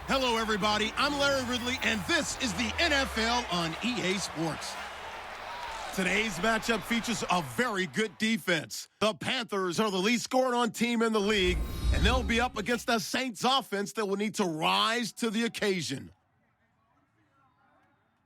Hello, everybody. I'm Larry Ridley, and this is the NFL on EA Sports. Today's matchup features a very good defense. The Panthers are the least scored-on team in the league, and they'll be up against the Saints offense that will need to rise to the occasion.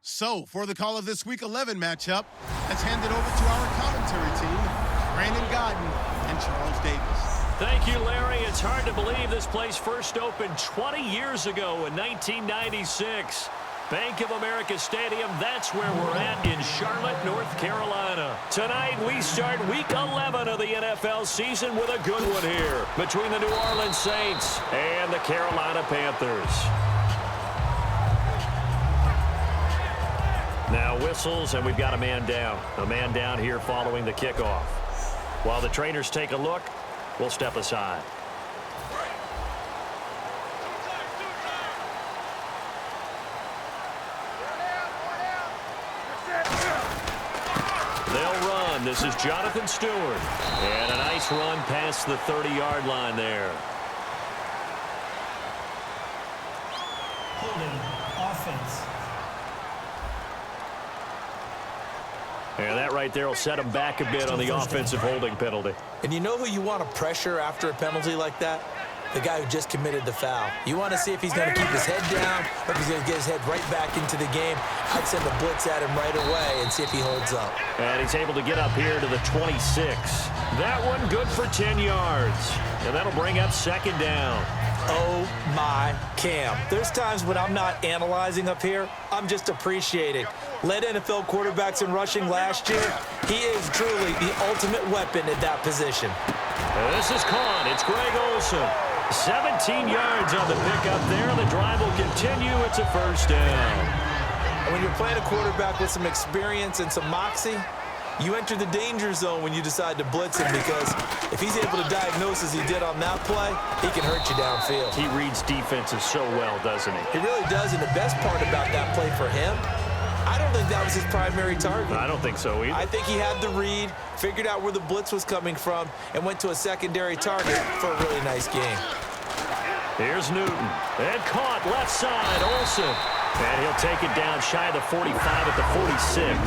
So, for the call of this Week 11 matchup, let's hand it over to our commentary team, Brandon Godden and Charles Davis. Thank you, Larry. It's hard to believe this place first opened 20 years ago in 1996. Bank of America Stadium, that's where we're at in Charlotte, North Carolina. Tonight, we start Week 11 of the NFL season with a good one here between the New Orleans Saints and the Carolina Panthers. Now whistles, and we've got a man down. A man down here following the kickoff. While the trainers take a look, we'll step aside. They'll run. This is Jonathan Stewart. And a nice run past the 30-yard line there. Holding offense. And that right there will set him back a bit on the offensive holding penalty. And you know who you want to pressure after a penalty like that? The guy who just committed the foul. You want to see if he's going to keep his head down or if he's going to get his head right back into the game. I'd send a blitz at him right away and see if he holds up. And he's able to get up here to the 26. That one good for 10 yards. And that'll bring up second down. Oh, my Cam. There's times when I'm not analyzing up here. I'm just appreciating. Led NFL quarterbacks in rushing last year. He is truly the ultimate weapon at that position. This is caught. It's Greg Olsen. 17 yards on the pickup there. The drive will continue. It's a first down. And when you're playing a quarterback with some experience and some moxie, you enter the danger zone when you decide to blitz him, because if he's able to diagnose as he did on that play, he can hurt you downfield. He reads defenses so well, doesn't he? He really does, and the best part about that play for him, I don't think that was his primary target. I don't think so either. I think he had the read, figured out where the blitz was coming from, and went to a secondary target for a really nice game. Here's Newton. And caught left side, Olsen. And he'll take it down shy of the 45 at the 46.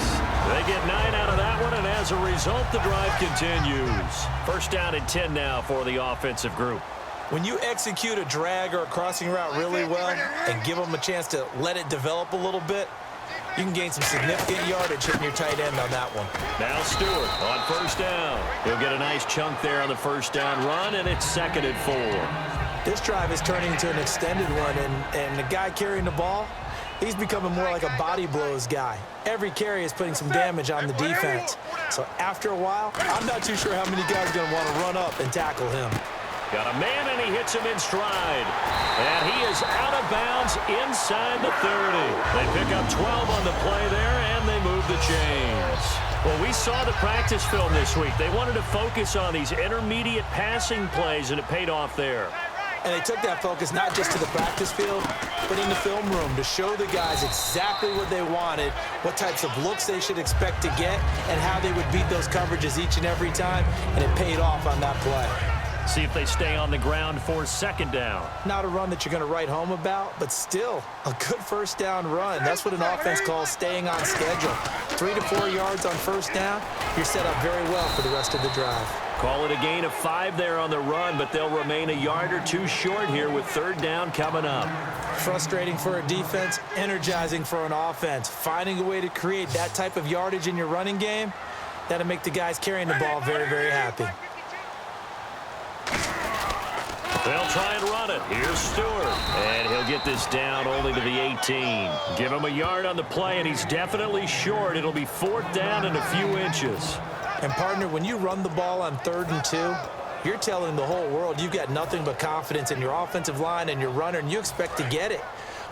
They get 9 out of that one, and as a result, the drive continues. First down and 10 now for the offensive group. When you execute a drag or a crossing route really well and give them a chance to let it develop a little bit, you can gain some significant yardage hitting your tight end on that one. Now Stewart on first down. He'll get a nice chunk there on the first down run, and it's 2nd and 4. This drive is turning into an extended run, and the guy carrying the ball, he's becoming more like a body blows guy. Every carry is putting some damage on the defense. So after a while, I'm not too sure how many guys are going to want to run up and tackle him. Got a man, and he hits him in stride. And he is out of bounds inside the 30. They pick up 12 on the play there, and they move the chains. Well, we saw the practice film this week. They wanted to focus on these intermediate passing plays, and it paid off there. And they took that focus not just to the practice field, but in the film room to show the guys exactly what they wanted, what types of looks they should expect to get, and how they would beat those coverages each and every time, and it paid off on that play. See if they stay on the ground for second down. Not a run that you're going to write home about, but still a good first down run. That's what an offense calls staying on schedule. 3 to 4 yards on first down, you're set up very well for the rest of the drive. Call it a gain of 5 there on the run, but they'll remain a yard or two short here with third down coming up. Frustrating for a defense, energizing for an offense. Finding a way to create that type of yardage in your running game, that'll make the guys carrying the ball very, very happy. They'll try and run it. Here's Stewart. And he'll get this down only to the 18. Give him a yard on the play, and he's definitely short. It'll be 4th down and a few inches. And, partner, when you run the ball on 3rd and 2, you're telling the whole world you've got nothing but confidence in your offensive line and your runner, and you expect to get it.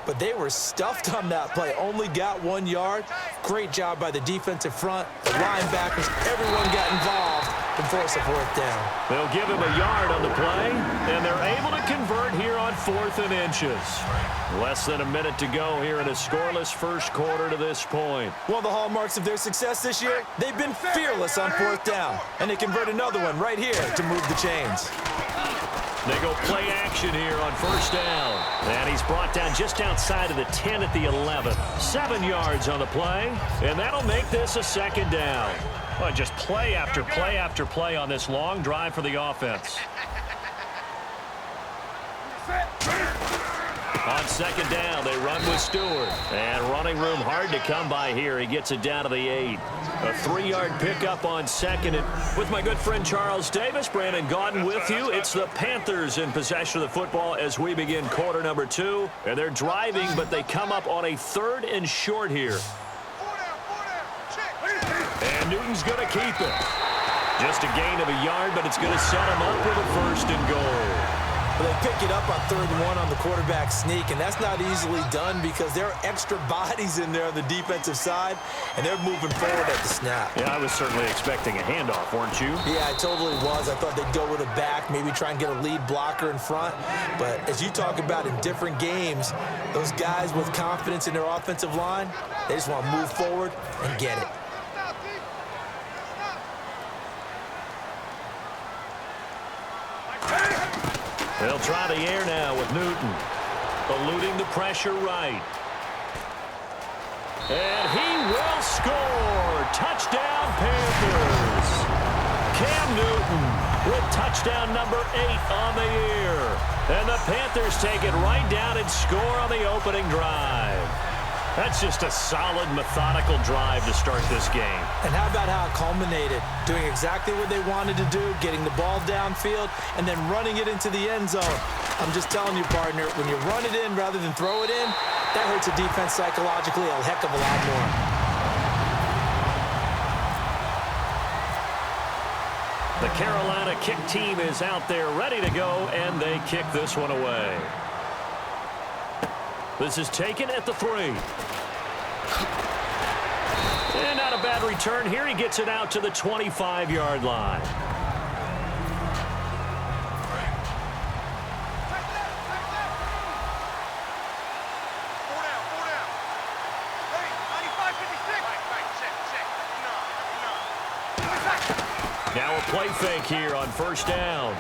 But they were stuffed on that play. Only got 1 yard. Great job by the defensive front. The linebackers, everyone got involved and force a 4th down. They'll give him a yard on the play, and they're able to convert here on 4th and inches. Less than a minute to go here in a scoreless first quarter to this point. One of the hallmarks of their success this year, they've been fearless on 4th down, and they convert another one right here to move the chains. They go play action here on first down. And he's brought down just outside of the 10 at the 11. 7 yards on the play, and that'll make this a second down. Well, just play after play after play on this long drive for the offense. On second down, they run with Stewart. And running room hard to come by here. He gets it down to the 8. A 3-yard pickup on second. And with my good friend Charles Davis, Brandon Gaudin with you. It's the Panthers in possession of the football as we begin quarter number 2. And they're driving, but they come up on a 3rd and short here. And Newton's going to keep it. Just a gain of a yard, but it's going to set him up with a 1st and goal. Well, they pick it up on 3rd and 1 on the quarterback sneak, and that's not easily done because there are extra bodies in there on the defensive side, and they're moving forward at the snap. Yeah, I was certainly expecting a handoff, weren't you? Yeah, I totally was. I thought they'd go with a back, maybe try and get a lead blocker in front. But as you talk about in different games, those guys with confidence in their offensive line, they just want to move forward and get it. They'll try the air now with Newton. Eluding the pressure right. And he will score. Touchdown, Panthers. Cam Newton with touchdown number 8 on the year. And the Panthers take it right down and score on the opening drive. That's just a solid, methodical drive to start this game. And how about how it culminated? Doing exactly what they wanted to do, getting the ball downfield, and then running it into the end zone. I'm just telling you, partner, when you run it in rather than throw it in, that hurts a defense psychologically a heck of a lot more. The Carolina kick team is out there ready to go, and they kick this one away. This is taken at the 3. And not a bad return here. He gets it out to the 25-yard line. Now a play fake here on first down.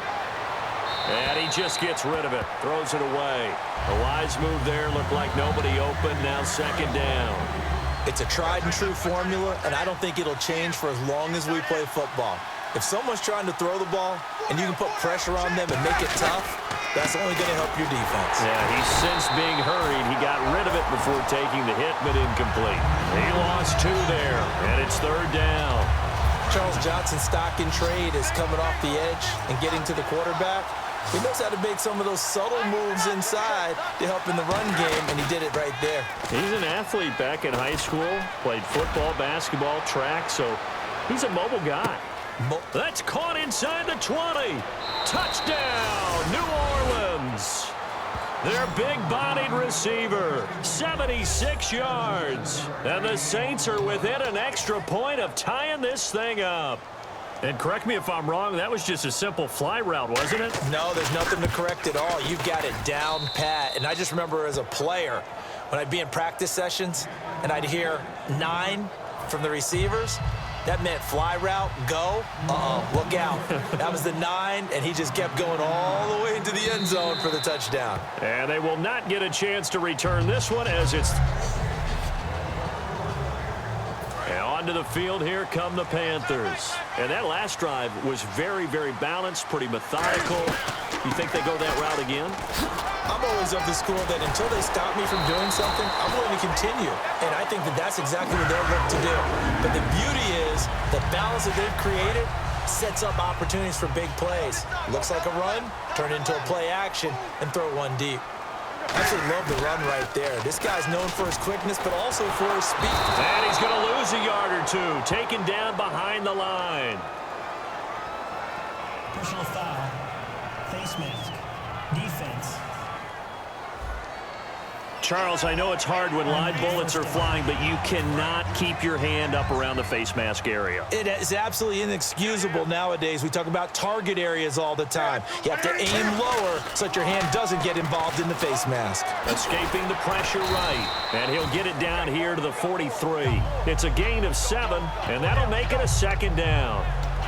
And he just gets rid of it. Throws it away. A wise move there. Looked like nobody open. Now second down. It's a tried-and-true formula, and I don't think it'll change for as long as we play football. If someone's trying to throw the ball and you can put pressure on them and make it tough, that's only going to help your defense. Yeah, he's since being hurried. He got rid of it before taking the hit, but incomplete. He lost 2 there, and it's 3rd down. Charles Johnson's stock in trade is coming off the edge and getting to the quarterback. He knows how to make some of those subtle moves inside to help in the run game, and he did it right there. He's an athlete back in high school, played football, basketball, track, so he's a mobile guy. That's caught inside the 20. Touchdown, New Orleans. Their big-bodied receiver, 76 yards. And the Saints are within an extra point of tying this thing up. And correct me if I'm wrong, that was just a simple fly route, wasn't it? No, there's nothing to correct at all. You've got it down pat. And I just remember as a player, when I'd be in practice sessions and I'd hear 9 from the receivers, that meant fly route, go, look out. That was the 9, and he just kept going all the way into the end zone for the touchdown. And they will not get a chance to return this one as it's... And onto the field, here come the Panthers. And that last drive was very, very balanced, pretty methodical. You think they go that route again? I'm always of the school that until they stop me from doing something, I'm willing to continue. And I think that that's exactly what they're looking to do. But the beauty is the balance that they've created sets up opportunities for big plays. Looks like a run, turn it into a play action, and throw one deep. I absolutely love the run right there. This guy's known for his quickness, but also for his speed. And he's going to lose a yard or 2, taken down behind the line. Personal foul, face mask, defense. Charles, I know it's hard when live bullets are flying, but you cannot keep your hand up around the face mask area. It is absolutely inexcusable nowadays. We talk about target areas all the time. You have to aim lower so that your hand doesn't get involved in the face mask. Escaping the pressure right, and he'll get it down here to the 43. It's a gain of 7, and that'll make it a second down.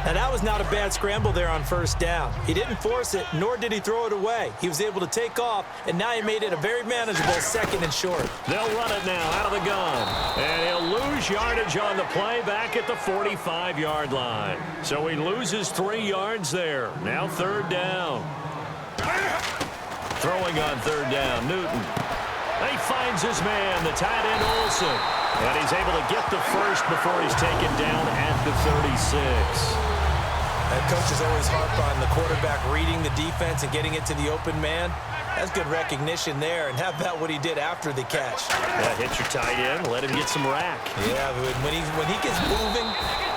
Now, that was not a bad scramble there on first down. He didn't force it, nor did he throw it away. He was able to take off, and now he made it a very manageable 2nd and short. They'll run it now out of the gun. And he'll lose yardage on the play back at the 45-yard line. So he loses 3 yards there. Now 3rd down. Throwing on 3rd down, Newton. He finds his man, the tight end Olsen. And he's able to get the first before he's taken down at the 36. That coach is always harp on the quarterback reading the defense and getting it to the open man. That's good recognition there. And how about what he did after the catch? Yeah, hit your tight end, let him get some rack. Yeah, when he gets moving,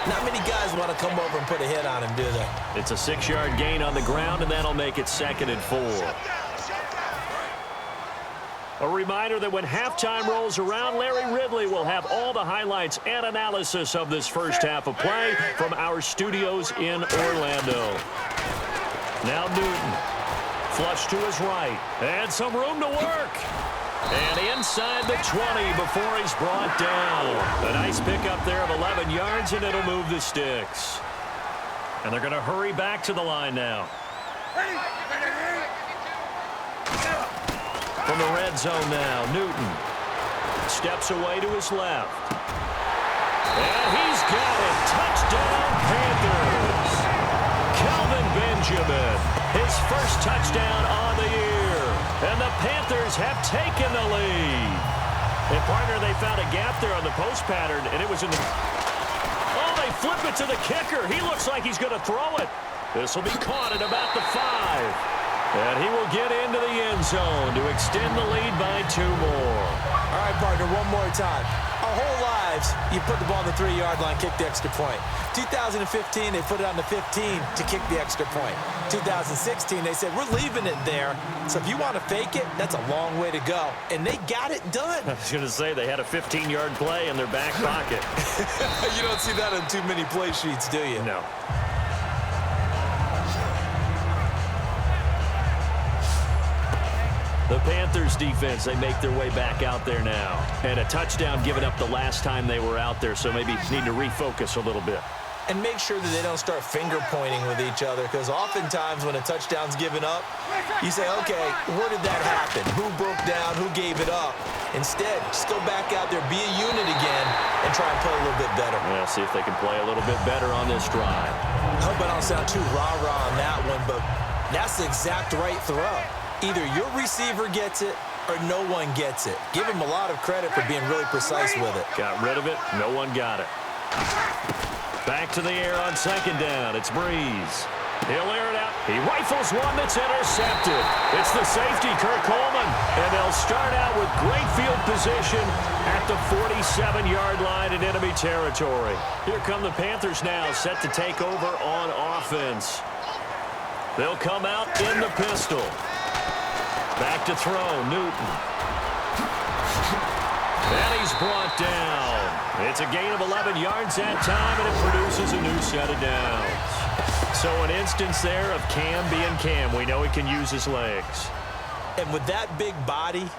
not many guys want to come over and put a hit on him, do they? It's a 6-yard gain on the ground, and that'll make it 2nd and 4. A reminder that when halftime rolls around, Larry Ridley will have all the highlights and analysis of this first half of play from our studios in Orlando. Now Newton. Flush to his right. And some room to work. And inside the 20 before he's brought down. A nice pickup there of 11 yards, and it'll move the sticks. And they're going to hurry back to the line now. From the red zone now, Newton steps away to his left. And he's got it. Touchdown, Panthers. Kelvin Benjamin, his first touchdown on the year. And the Panthers have taken the lead. And, partner, they found a gap there on the post pattern, and it was in the... Oh, they flip it to the kicker. He looks like he's going to throw it. This will be caught at about the 5. And he will get into the end zone to extend the lead by 2 more. All right, partner, one more time. Our whole lives, you put the ball on the 3-yard line, kick the extra point. 2015, they put it on the 15 to kick the extra point. 2016, they said, we're leaving it there. So if you want to fake it, that's a long way to go. And they got it done. I was going to say, they had a 15-yard play in their back pocket. You don't see that on too many play sheets, do you? No. The Panthers defense, they make their way back out there now. And a touchdown given up the last time they were out there, so maybe need to refocus a little bit. And make sure that they don't start finger pointing with each other, because oftentimes when a touchdown's given up, you say, okay, where did that happen? Who broke down? Who gave it up? Instead, just go back out there, be a unit again, and try and play a little bit better. Yeah, see if they can play a little bit better on this drive. I hope I don't sound too rah-rah on that one, but that's the exact right throw. Either your receiver gets it or no one gets it. Give him a lot of credit for being really precise with it. Got rid of it. No one got it. Back to the air on 2nd down. It's Breeze. He'll air it out. He rifles one that's intercepted. It's the safety, Kirk Coleman. And they'll start out with great field position at the 47-yard line in enemy territory. Here come the Panthers now, set to take over on offense. They'll come out in the pistol. Back to throw, Newton. And he's brought down. It's a gain of 11 yards that time, and it produces a new set of downs. So an instance there of Cam being Cam. We know he can use his legs. And with that big body,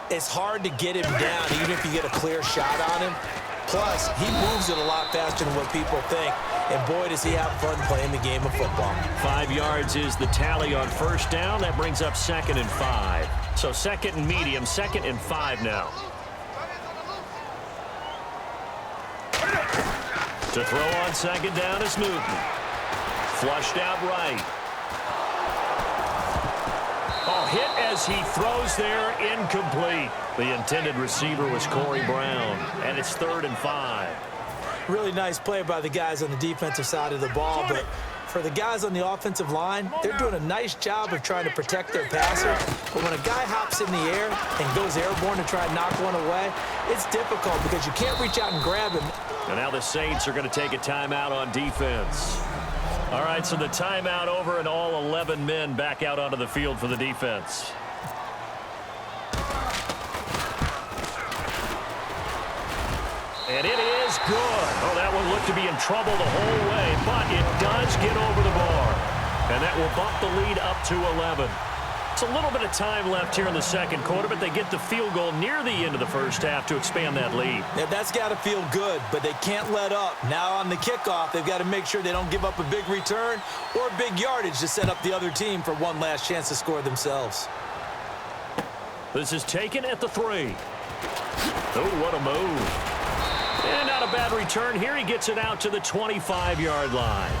it's hard to get him down, even if you get a clear shot on him. Plus, he moves it a lot faster than what people think. And boy, does he have fun playing the game of football. 5 yards is the tally on first down. That brings up 2nd and 5. So 2nd and medium, 2nd and 5 now. To throw on 2nd down is Newton. Flushed out right. Oh, hit as he throws there, incomplete. The intended receiver was Corey Brown, and it's 3rd and 5. Really nice play by the guys on the defensive side of the ball, but for the guys on the offensive line, they're doing a nice job of trying to protect their passer. But when a guy hops in the air and goes airborne to try and knock one away, it's difficult because you can't reach out and grab him. And now the Saints are going to take a timeout on defense. All right, so the timeout over and all 11 men back out onto the field for the defense. And it is good. Oh, that one looked to be in trouble the whole way, but it does get over the bar. And that will bump the lead up to 11. It's a little bit of time left here in the second quarter, but they get the field goal near the end of the first half to expand that lead. Yeah, that's got to feel good, but they can't let up. Now on the kickoff, they've got to make sure they don't give up a big return or big yardage to set up the other team for one last chance to score themselves. This is taken at the 3. Oh, what a move. And not a bad return here. He gets it out to the 25-yard line.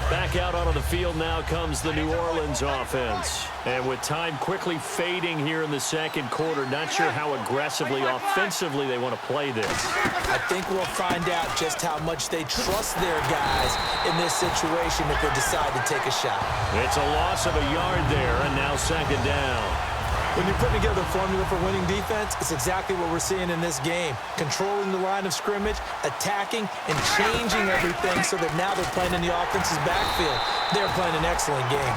Back out onto the field now comes the New Orleans offense. And with time quickly fading here in the second quarter, not sure how aggressively, offensively they want to play this. I think we'll find out just how much they trust their guys in this situation if they decide to take a shot. It's a loss of a yard there, and now second down. When you're putting together a formula for winning defense, it's exactly what we're seeing in this game. Controlling the line of scrimmage, attacking, and changing everything so that now they're playing in the offense's backfield. They're playing an excellent game.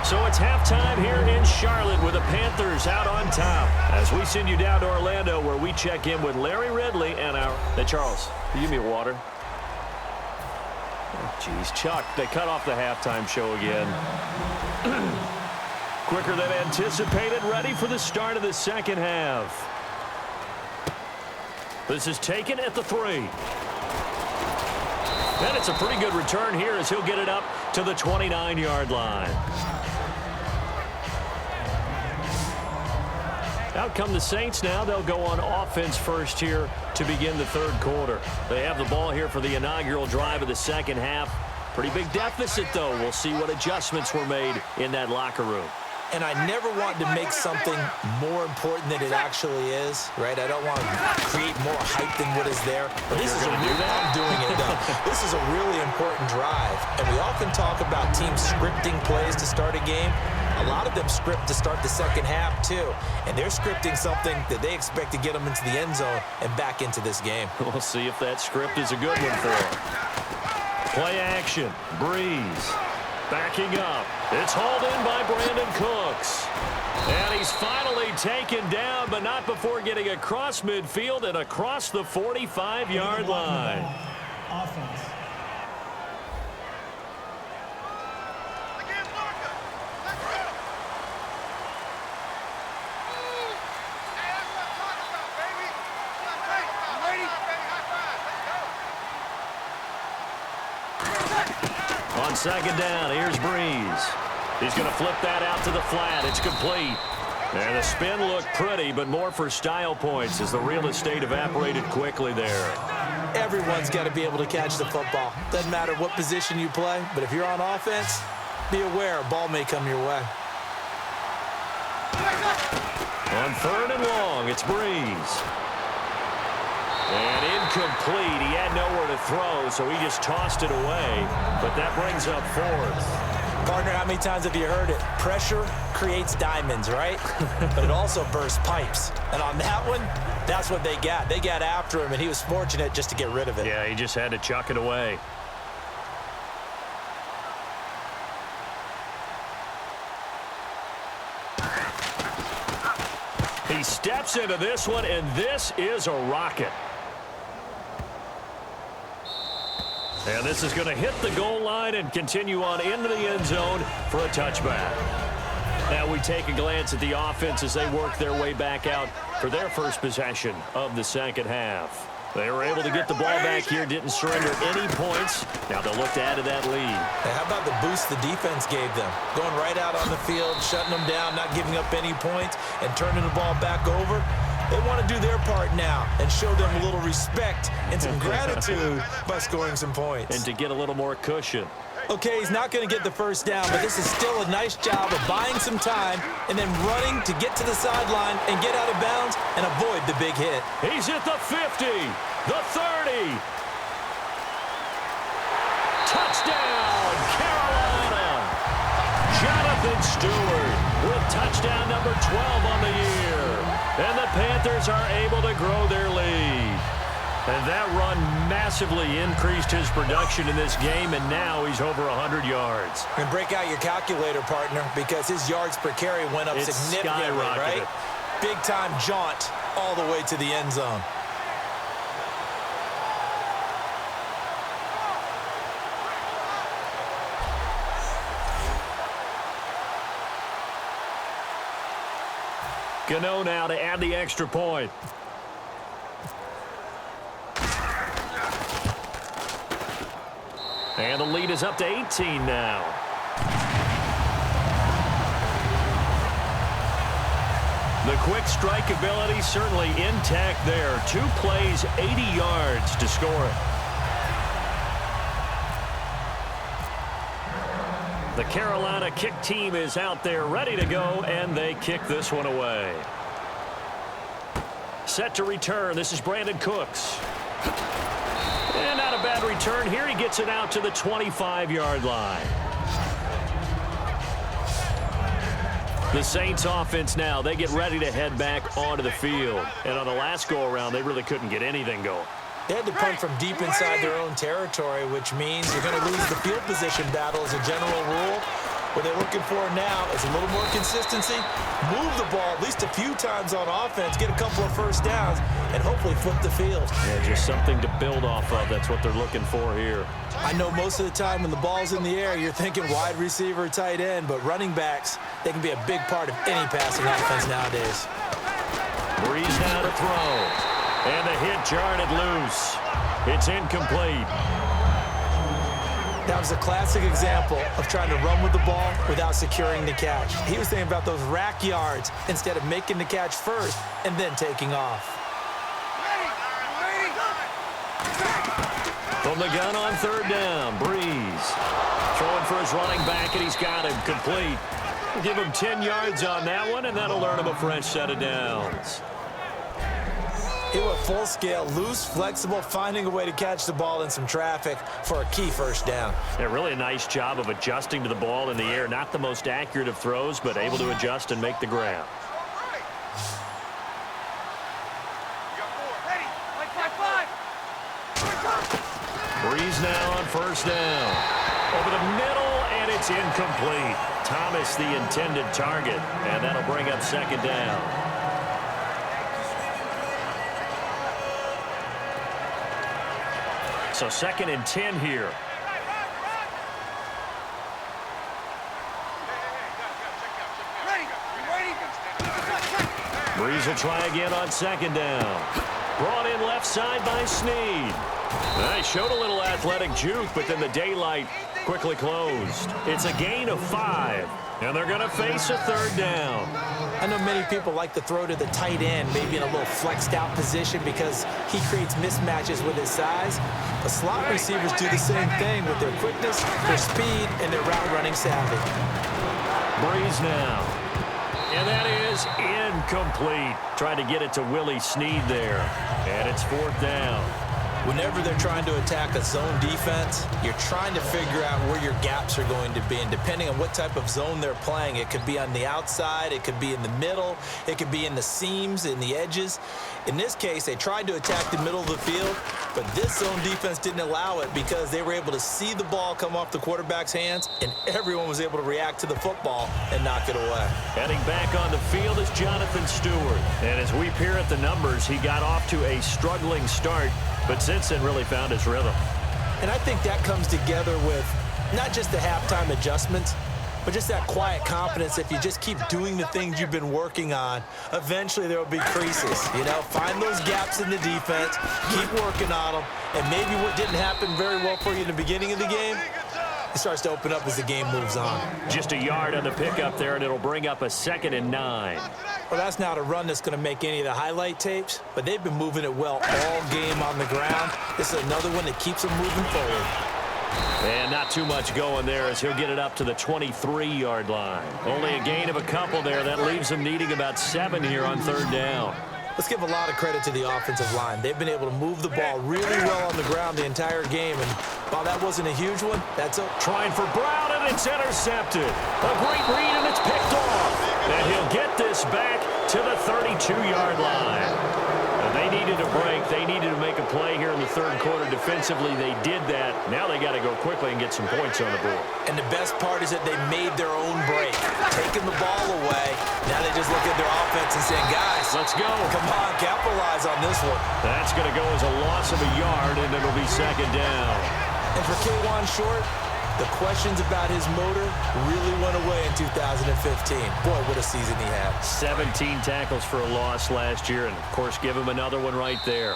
So it's halftime here in Charlotte with the Panthers out on top. As we send you down to Orlando where we check in with Larry Ridley and our... Hey, Charles, can you give me a water? Oh, geez, Chuck, they cut off the halftime show again. Quicker than anticipated, ready for the start of the second half. This is taken at the 3. And it's a pretty good return here as he'll get it up to the 29-yard line. Out come the Saints now. They'll go on offense first here to begin the third quarter. They have the ball here for the inaugural drive of the second half. Pretty big deficit, though. We'll see what adjustments were made in that locker room. And I never want to make something more important than it actually is, right? I don't want to create more hype than what is there. But this is I'm doing it, though. This is a really important drive. And we often talk about teams scripting plays to start a game. A lot of them script to start the second half, too. And they're scripting something that they expect to get them into the end zone and back into this game. We'll see if that script is a good one for them. Play action. Breeze. Backing up. It's hauled in by Brandon Cooks. And he's finally taken down, but not before getting across midfield and across the 45-yard line. Offense. On second down, here's Breeze. He's going to flip that out to the flat. It's complete. And the spin looked pretty, but more for style points as the real estate evaporated quickly there. Everyone's got to be able to catch the football. Doesn't matter what position you play, but if you're on offense, be aware a ball may come your way. On third and long, it's Breeze. And incomplete. He had nowhere to throw, so he just tossed it away. But that brings up fourth. Partner, how many times have you heard it? Pressure creates diamonds, right? But it also bursts pipes. And on that one, that's what they got. They got after him, and he was fortunate just to get rid of it. Yeah, he just had to chuck it away. He steps into this one, and this is a rocket. And this is going to hit the goal line and continue on into the end zone for a touchback. Now we take a glance at the offense as they work their way back out for their first possession of the second half. They were able to get the ball back here, didn't surrender any points. Now they'll look to add to that lead. And how about the boost the defense gave them? Going right out on the field, shutting them down, not giving up any points, and turning the ball back over. They want to do their part now and show them a little respect and some gratitude by scoring some points. And to get a little more cushion. Okay, he's not going to get the first down, but this is still a nice job of buying some time and then running to get to the sideline and get out of bounds and avoid the big hit. He's at the 50, the 30. Touchdown, Carolina. Jonathan Stewart with touchdown number 12 on the year. And the Panthers are able to grow their lead. And that run massively increased his production in this game, and now he's over 100 yards. And break out your calculator, partner, because his yards per carry went up significantly, right? Big-time jaunt all the way to the end zone. Gano now to add the extra point. And the lead is up to 18 now. The quick strike ability certainly intact there. 2 plays, 80 yards to score it. The Carolina kick team is out there ready to go, and they kick this one away. Set to return. This is Brandon Cooks. And not a bad return here. He gets it out to the 25-yard line. The Saints offense now, they get ready to head back onto the field. And on the last go-around, they really couldn't get anything going. They had to punt from deep inside their own territory, which means you're going to lose the field position battle as a general rule. What they're looking for now is a little more consistency, move the ball at least a few times on offense, get a couple of first downs, and hopefully flip the field. Yeah, just something to build off of. That's what they're looking for here. I know most of the time when the ball's in the air, you're thinking wide receiver, tight end, but running backs, they can be a big part of any passing offense nowadays. Breeze now to throw. And the hit jarred it loose. It's incomplete. That was a classic example of trying to run with the ball without securing the catch. He was thinking about those rack yards instead of making the catch first and then taking off. From the gun on 3rd down, Breeze. Throwing for his running back, and he's got him complete. We'll give him 10 yards on that one, and that'll earn him a fresh set of downs. He went full scale, loose, flexible, finding a way to catch the ball in some traffic for a key first down. Yeah, really a nice job of adjusting to the ball in the air. Not the most accurate of throws, but able to adjust and make the grab. Breeze now on 1st down. Over the middle, and it's incomplete. Thomas the intended target, and that'll bring up 2nd down. So 2nd and 10 here. Breeze will try again on 2nd down. Brought in left side by Snead. He showed a little athletic juke, but then the daylight quickly closed. It's a gain of 5, and they're going to face a 3rd down. I know many people like to throw to the tight end, maybe in a little flexed out position because he creates mismatches with his size. But slot receivers do the same thing with their quickness, their speed, and their route running savvy. Breeze now. And that is incomplete. Trying to get it to Willie Snead there. And it's 4th down. Whenever they're trying to attack a zone defense, you're trying to figure out where your gaps are going to be. And depending on what type of zone they're playing, it could be on the outside, it could be in the middle, it could be in the seams, in the edges. In this case, they tried to attack the middle of the field, but this zone defense didn't allow it because they were able to see the ball come off the quarterback's hands, and everyone was able to react to the football and knock it away. Heading back on the field is Jonathan Stewart. And as we peer at the numbers, he got off to a struggling start, but since then really found his rhythm. And I think that comes together with not just the halftime adjustments, but just that quiet confidence. If you just keep doing the things you've been working on, eventually there will be creases. You know, find those gaps in the defense, keep working on them, and maybe what didn't happen very well for you in the beginning of the game, it starts to open up as the game moves on. Just a yard on the pickup there, and it'll bring up a 2nd and 9. Well, that's not a run that's going to make any of the highlight tapes, but they've been moving it well all game on the ground. This is another one that keeps them moving forward. And not too much going there as he'll get it up to the 23-yard line. Only a gain of a couple there. That leaves him needing about 7 here on 3rd down. Let's give a lot of credit to the offensive line. They've been able to move the ball really well on the ground the entire game, and while that wasn't a huge one, that's a... Trying for Brown, and it's intercepted. A great read, and it's picked off. And he'll get this back to the 32-yard line. And they needed a break. They needed to make a play here in the 3rd quarter. Defensively, they did that. Now they got to go quickly and get some points on the board. And the best part is that they made their own break, taking the ball away. Now they just look at their offense and saying, guys, let's go. Come on, capitalize on this one. That's going to go as a loss of a yard, and it'll be 2nd down. And for K1 Short, The questions about his motor really went away in 2015. Boy, what a season he had. 17 tackles for a loss last year, and, of course, give him another one right there.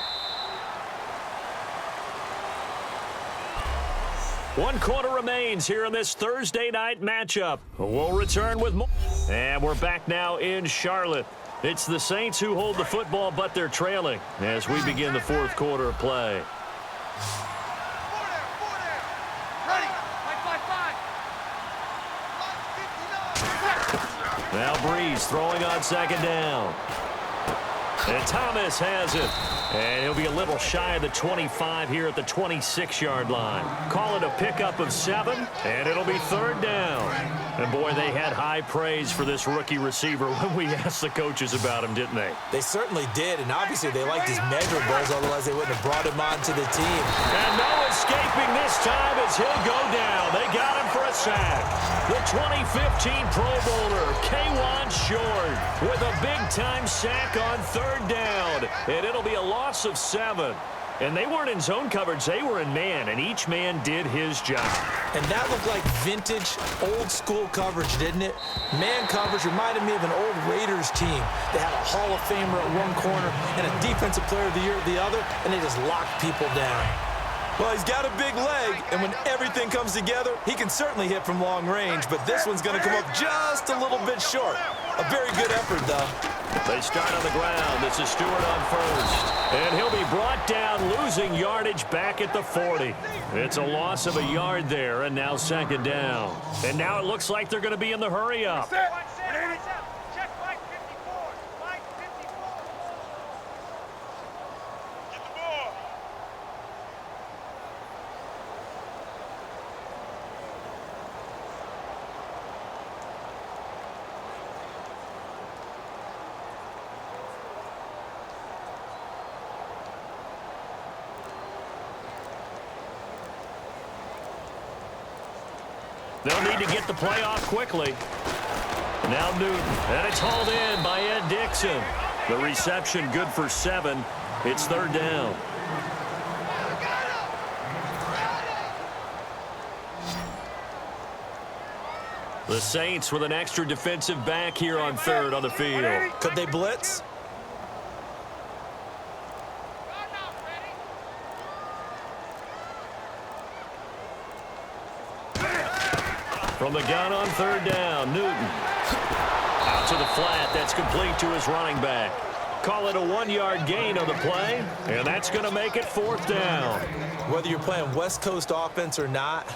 1 quarter remains here in this Thursday night matchup. We'll return with more. And we're back now in Charlotte. It's the Saints who hold the football, but they're trailing as we begin the 4th quarter of play. Now Breeze throwing on 2nd down. And Thomas has it. And he'll be a little shy of the 25 here at the 26-yard line. Call it a pickup of 7, and it'll be 3rd down. And, boy, they had high praise for this rookie receiver when we asked the coaches about him, didn't they? They certainly did, and obviously they liked his measurables, otherwise they wouldn't have brought him onto the team. And no escaping this time as he'll go down. They got him for a sack. The 2015 Pro Bowler, K'Wan Short, with a big-time sack on 3rd down. And it'll be a loss of 7. And they weren't in zone coverage. They were in man, and each man did his job. And that looked like vintage, old-school coverage, didn't it? Man coverage reminded me of an old Raiders team. They had a Hall of Famer at one corner and a Defensive Player of the Year at the other, and they just locked people down. Well, he's got a big leg, and when everything comes together, he can certainly hit from long range, but this one's going to come up just a little bit short. A very good effort, though. They start on the ground. This is Stewart on 1st. And he'll be brought down, losing yardage back at the 40. It's a loss of a yard there, and now 2nd down. And now it looks like they're going to be in the hurry-up. They'll need to get the play off quickly. Now Newton, and it's hauled in by Ed Dixon. The reception good for 7. It's 3rd down. The Saints with an extra defensive back here on 3rd on the field. Could they blitz? From the gun on 3rd down, Newton. Out to the flat. That's complete to his running back. Call it a 1-yard gain on the play, and that's going to make it 4th down. Whether you're playing West Coast offense or not,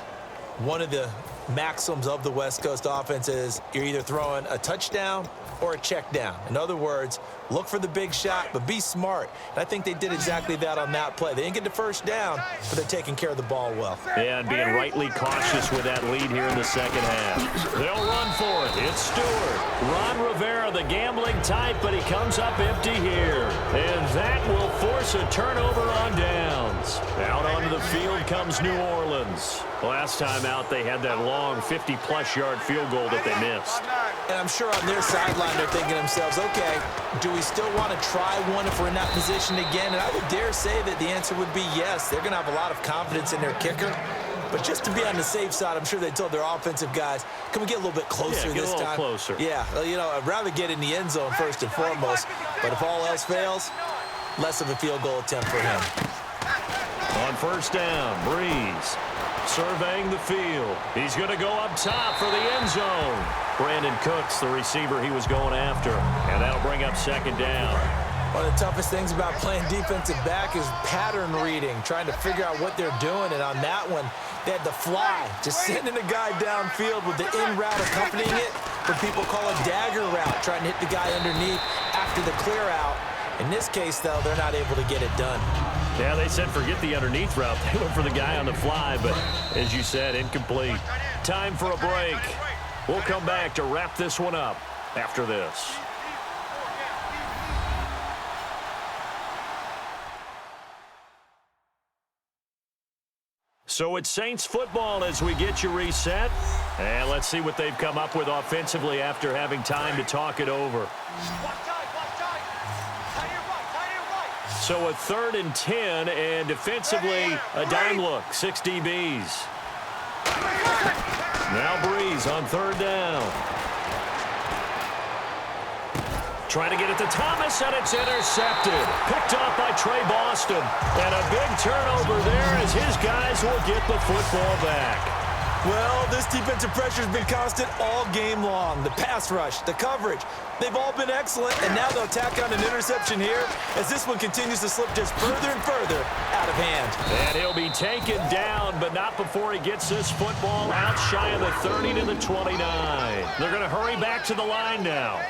one of the maxims of the West Coast offense is you're either throwing a touchdown or a check down. In other words, look for the big shot, but be smart. And I think they did exactly that on that play. They didn't get the 1st down, but they're taking care of the ball well. Yeah, and being rightly cautious with that lead here in the 2nd half. They'll run for it. It's Stewart. Ron Rivera, the gambling type, but he comes up empty here. And that will force a turnover on downs. Out onto the field comes New Orleans. Last time out, they had that long 50-plus yard field goal that they missed. And I'm sure on their sideline, they're thinking to themselves, okay, do we still want to try one if we're in that position again? And I would dare say that the answer would be yes. They're going to have a lot of confidence in their kicker. But just to be on the safe side, I'm sure they told their offensive guys, can we get a little bit closer this time? Yeah, get a little closer. Yeah, well, you know, I'd rather get in the end zone first and foremost. But if all else fails, less of a field goal attempt for him. On 1st down, Breeze surveying the field. He's going to go up top for the end zone. Brandon Cooks, the receiver he was going after. And that'll bring up 2nd down. One of the toughest things about playing defensive back is pattern reading, trying to figure out what they're doing. And on that one, they had the fly, just sending a guy downfield with the in route accompanying it, what people call a dagger route, trying to hit the guy underneath after the clear out. In this case, though, they're not able to get it done. Yeah, they said forget the underneath route. They went for the guy on the fly, but as you said, incomplete. Time for a break. We'll come back to wrap this one up after this. So it's Saints football as we get you reset. And let's see what they've come up with offensively after having time to talk it over. So a 3rd and 10, and defensively, a dime look, 6 DBs. Now Breeze on third down. Trying to get it to Thomas, and it's intercepted. Picked off by Trey Boston. And a big turnover there as his guys will get the football back. Well, this defensive pressure has been constant all game long. The pass rush, the coverage, they've all been excellent, and now they'll tack on an interception here as this one continues to slip just further and further out of hand. And he'll be taken down, but not before he gets this football out shy of the 30 to the 29. They're going to hurry back to the line now.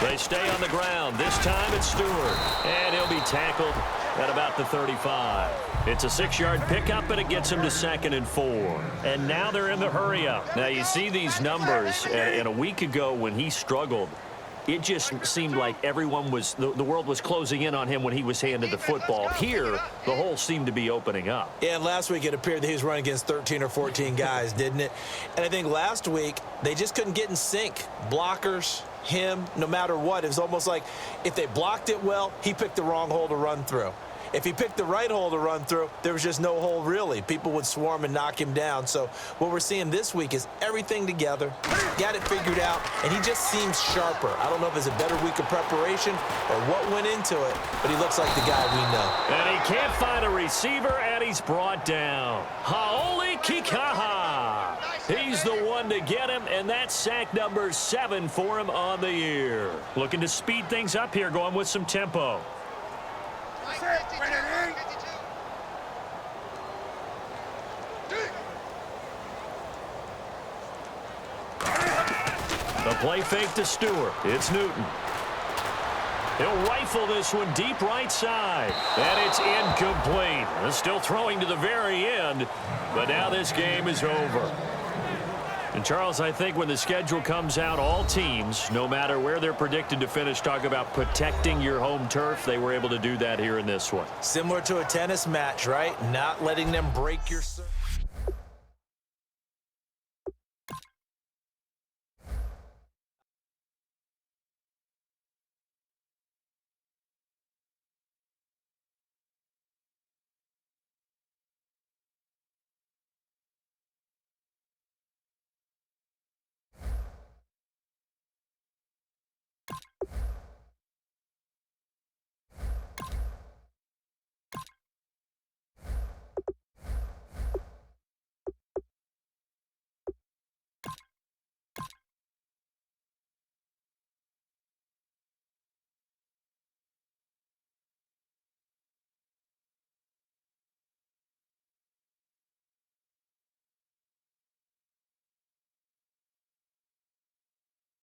They stay on the ground. This time it's Stewart. And he'll be tackled at about the 35. It's a 6-yard pickup, and it gets him to 2nd and 4. And now they're in the hurry-up. Now, you see these numbers, and a week ago when he struggled, it just seemed like everyone was, the world was closing in on him when he was handed the football. Here, the hole seemed to be opening up. Yeah, and last week it appeared that he was running against 13 or 14 guys, didn't it? And I think last week they just couldn't get in sync. Blockers, him, no matter what. It was almost like if they blocked it well, he picked the wrong hole to run through. If he picked the right hole to run through, there was just no hole really. People would swarm and knock him down. So what we're seeing this week is everything together, got it figured out, and he just seems sharper. I don't know if it's a better week of preparation or what went into it, but he looks like the guy we know. And he can't find a receiver, and he's brought down. Haoli Kikaha. He's the one to get him, and that's sack number 7 for him on the year. Looking to speed things up here, going with some tempo. The play fake to Stewart. It's Newton. He'll rifle this one deep right side. And it's incomplete. They're still throwing to the very end, but now this game is over. And, Charles, I think when the schedule comes out, all teams, no matter where they're predicted to finish, talk about protecting your home turf. They were able to do that here in this one. Similar to a tennis match, right? Not letting them break your...